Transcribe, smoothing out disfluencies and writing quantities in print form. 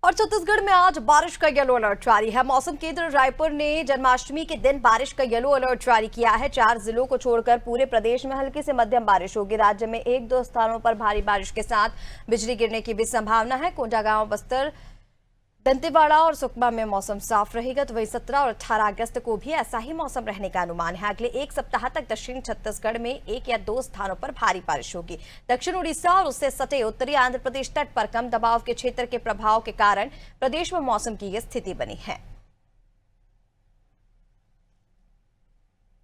और छत्तीसगढ़ में आज बारिश का येलो अलर्ट जारी है। मौसम केंद्र रायपुर ने जन्माष्टमी के दिन बारिश का येलो अलर्ट जारी किया है। 4 जिलों को छोड़कर पूरे प्रदेश में हल्की से मध्यम बारिश होगी। राज्य में 1-2 स्थानों पर भारी बारिश के साथ बिजली गिरने की भी संभावना है। कोंडागांव, बस्तर, दंतेवाड़ा और सुकमा में मौसम साफ रहेगा, तो वहीं 17 और 18 अगस्त को भी ऐसा ही मौसम रहने का अनुमान है। अगले एक सप्ताह तक दक्षिण छत्तीसगढ़ में 1 या 2 स्थानों पर भारी बारिश होगी। दक्षिण उड़ीसा और उससे सटे उत्तरी आंध्र प्रदेश तट पर कम दबाव के क्षेत्र के प्रभाव के कारण प्रदेश में मौसम की यह स्थिति बनी है।